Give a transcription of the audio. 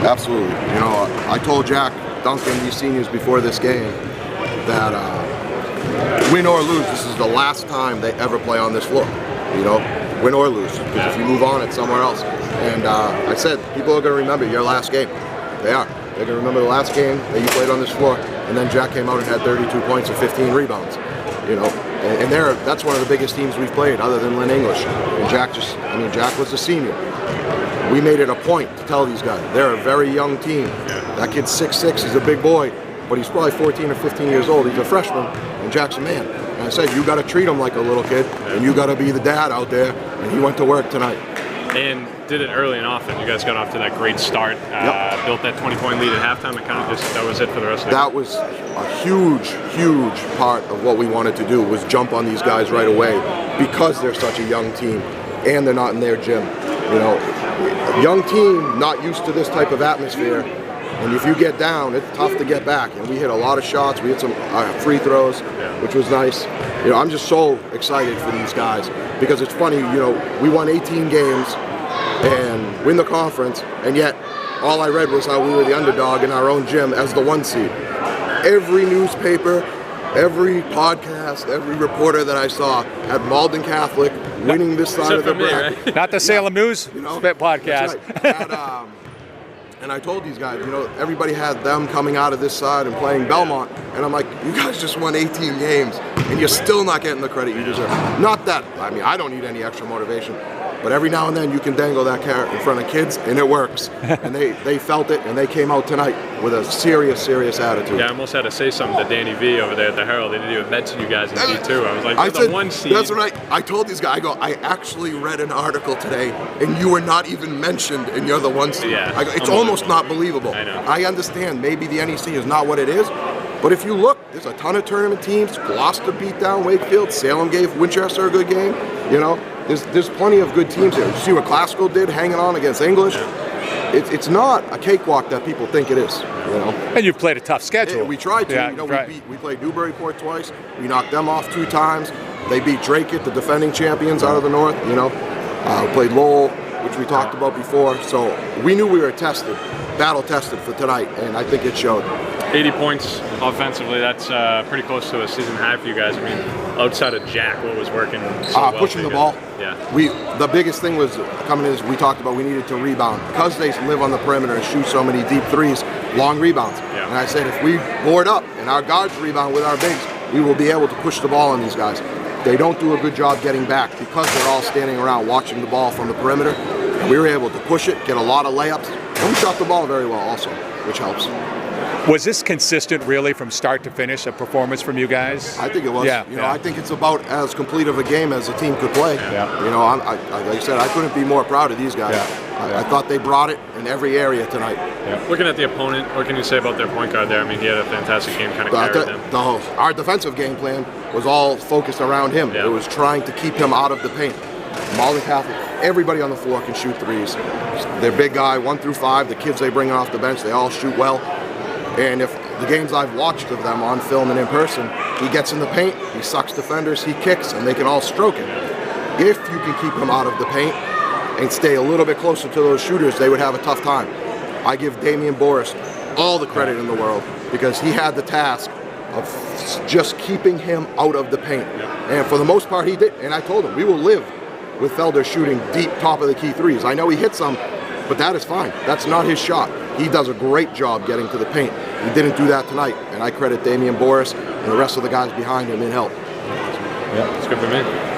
Absolutely. You know, I told Jack Duncan, these seniors before this game, that win or lose, this is the last time they ever play on this floor. You know, win or lose, because if you move on, it's somewhere else. And I said, people are going to remember your last game. They are. They're going to remember the last game that you played on this floor, and then Jack came out and had 32 points and 15 rebounds. You know, and that's one of the biggest teams we've played, other than Lynn English. And Jack was a senior. We made it a point to tell these guys, they're a very young team. That kid's 6'6", he's a big boy, but he's probably 14 or 15 years old. He's a freshman, and Jack's a man. And I said, you got to treat him like a little kid, and you got to be the dad out there. And he went to work tonight. And did it early and often. You guys got off to that great start, built that 20-point lead at halftime, and kind of just, that was it for the rest of the game. That was a huge, huge part of what we wanted to do, was jump on these guys right away, because they're such a young team, and they're not in their gym. You know, young team, not used to this type of atmosphere, and if you get down, it's tough to get back. And we hit a lot of shots. We hit some free throws, which was nice. You know, I'm just so excited for these guys, because it's funny, you know, we won 18 games and win the conference, and yet all I read was how we were the underdog in our own gym as the 1 seed. Every newspaper, every podcast, every reporter that I saw had Malden Catholic winning this side of the bracket. Right? Not the Salem News podcast. Right. And I told these guys, you know, everybody had them coming out of this side and playing Belmont, and I'm like, you guys just won 18 games, and you're still not getting the credit you deserve. Not that, I mean, I don't need any extra motivation, but every now and then you can dangle that carrot in front of kids, and it works. And they felt it, and they came out tonight with a serious, serious attitude. Yeah, I almost had to say something to Danny V over there at the Herald. They didn't even mention you guys in D2. I was like, I said, the 1 seed. That's right. I told these guys, I go, I actually read an article today, and you were not even mentioned, and you're the 1 seed. Yeah, I go, it's almost not believable. I know. I understand maybe the NEC is not what it is, but if you look, there's a ton of tournament teams. Gloucester beat down Wakefield. Salem gave Winchester a good game. You know, there's plenty of good teams here. You see what Classical did, hanging on against English. It's not a cakewalk that people think it is. You know. And you've played a tough schedule. Yeah, we tried to. Yeah, you know, we played Newburyport twice. We knocked them off 2 times. They beat Drake-it, the defending champions out of the north. You know, played Lowell, which we talked about before. So we knew we were tested, battle tested for tonight, and I think it showed. 80 points offensively, that's pretty close to a season high for you guys. I mean, outside of Jack, what was working so well pushing the ball. Yeah. The biggest thing was coming in is we talked about we needed to rebound. Because they live on the perimeter and shoot so many deep threes, long rebounds. Yeah. And I said, if we board up and our guards rebound with our bigs, we will be able to push the ball on these guys. They don't do a good job getting back because they're all standing around watching the ball from the perimeter. And we were able to push it, get a lot of layups, and we shot the ball very well also, which helps. Was this consistent really from start to finish, a performance from you guys? I think it was. Yeah, you know, I think it's about as complete of a game as a team could play. Yeah. You know, like I said, I couldn't be more proud of these guys. Yeah. I thought they brought it in every area tonight. Yeah. Looking at the opponent, what can you say about their point guard there? I mean, he had a fantastic game, kind of carried them. Our defensive game plan was all focused around him. Yeah. It was trying to keep him out of the paint. Malden Catholic, everybody on the floor can shoot threes. They're big guy, 1 through 5. The kids they bring off the bench, they all shoot well. And if the games I've watched of them on film and in person, he gets in the paint, he sucks defenders, he kicks, and they can all stroke it. If you can keep him out of the paint and stay a little bit closer to those shooters, they would have a tough time. I give Damian Boris all the credit in the world because he had the task of just keeping him out of the paint. And for the most part, he did. And I told him, we will live with Felder shooting deep top of the key threes. I know he hit some, but that is fine. That's not his shot. He does a great job getting to the paint. He didn't do that tonight, and I credit Damian Boris and the rest of the guys behind him in help. Yeah, it's good for me.